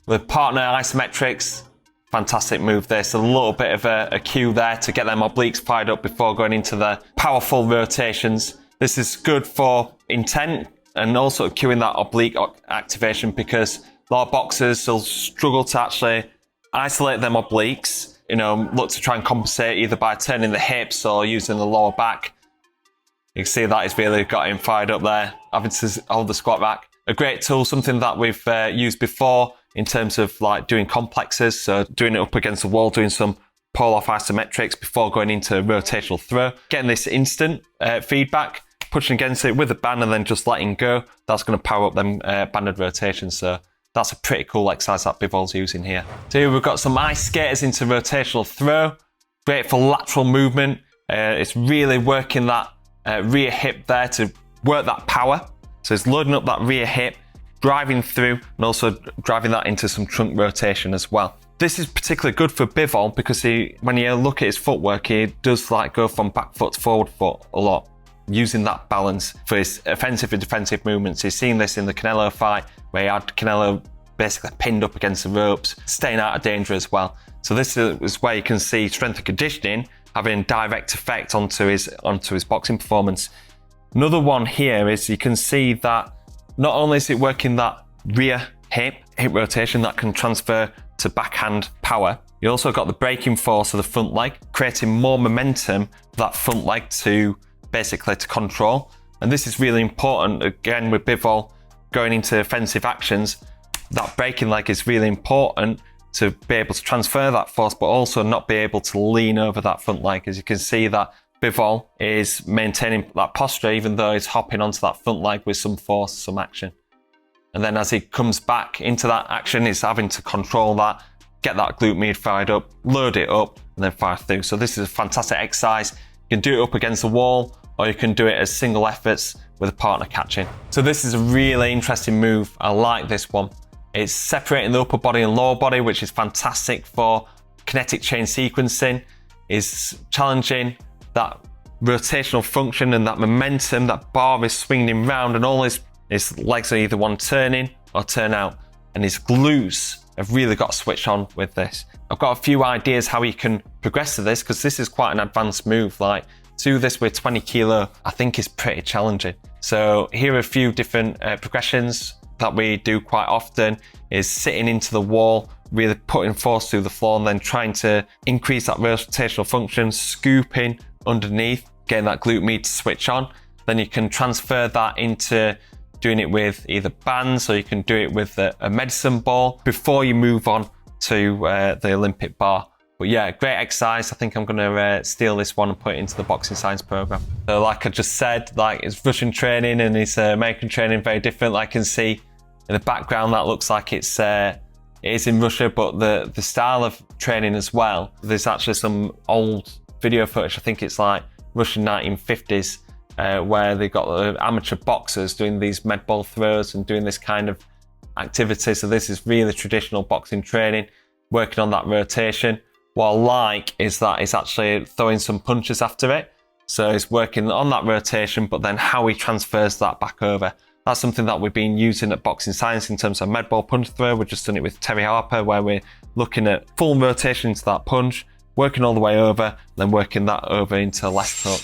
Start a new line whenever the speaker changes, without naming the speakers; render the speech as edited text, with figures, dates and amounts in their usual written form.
With partner isometrics, fantastic move this. A little bit of a cue there to get them obliques fired up before going into the powerful rotations. This is good for intent and also cueing that oblique activation, because a lot of boxers will struggle to actually isolate them obliques, look to try and compensate either by turning the hips or using the lower back. You can see that he's really got him fired up there, having to hold the squat rack. A great tool, something that we've used before in terms of like doing complexes, so doing it up against the wall, doing some pull-off isometrics before going into rotational throw. Getting this instant feedback, pushing against it with a band and then just letting go. That's going to power up them banded rotations. So that's a pretty cool exercise that Bivol's using here. So here we've got some ice skaters into rotational throw. Great for lateral movement. It's really working that rear hip there to work that power. So it's loading up that rear hip, driving through, and also driving that into some trunk rotation as well. This is particularly good for Bivol because when you look at his footwork, he does like go from back foot to forward foot a lot, using that balance for his offensive and defensive movements. He's seen this in the Canelo fight where he had Canelo basically pinned up against the ropes, staying out of danger as well. So this is where you can see strength and conditioning having a direct effect onto his boxing performance. Another one here is you can see that not only is it working that rear hip rotation that can transfer to backhand power, you also got the braking force of the front leg, creating more momentum for that front leg to basically to control. And this is really important, again, with Bivol going into offensive actions. That braking leg is really important to be able to transfer that force, but also not be able to lean over that front leg. As you can see that Bivol is maintaining that posture even though he's hopping onto that front leg with some force, some action. And then as he comes back into that action, he's having to control that, get that glute med fired up, load it up, and then fire through. So this is a fantastic exercise. You can do it up against the wall, or you can do it as single efforts with a partner catching. So this is a really interesting move. I like this one. It's separating the upper body and lower body, which is fantastic for kinetic chain sequencing. It's challenging that rotational function and that momentum. That bar is swinging round and all his legs are either one turning or turn out. And his glutes have really got to switch on with this. I've got a few ideas how you can progress to this, because this is quite an advanced move. Like, do this with 20 kilo, I think is pretty challenging. So here are a few different progressions that we do quite often. Is sitting into the wall, really putting force through the floor and then trying to increase that rotational function, scooping underneath, getting that glute med to switch on. Then you can transfer that into doing it with either bands, or you can do it with a medicine ball before you move on to the Olympic bar. But yeah, great exercise. I think I'm going to steal this one and put it into the boxing science program. So like I just said, like it's Russian training and it's American training, very different. I can see in the background that looks like it is in Russia, but the style of training as well. There's actually some old video footage, I think it's like Russian 1950s, where they got the amateur boxers doing these med ball throws and doing this kind of activity. So this is really traditional boxing training, working on that rotation. What I like is that it's actually throwing some punches after it. So it's working on that rotation, but then how he transfers that back over. That's something that we've been using at Boxing Science in terms of med ball punch throw. We've just done it with Terry Harper, where we're looking at full rotation into that punch, working all the way over, then working that over into left hook.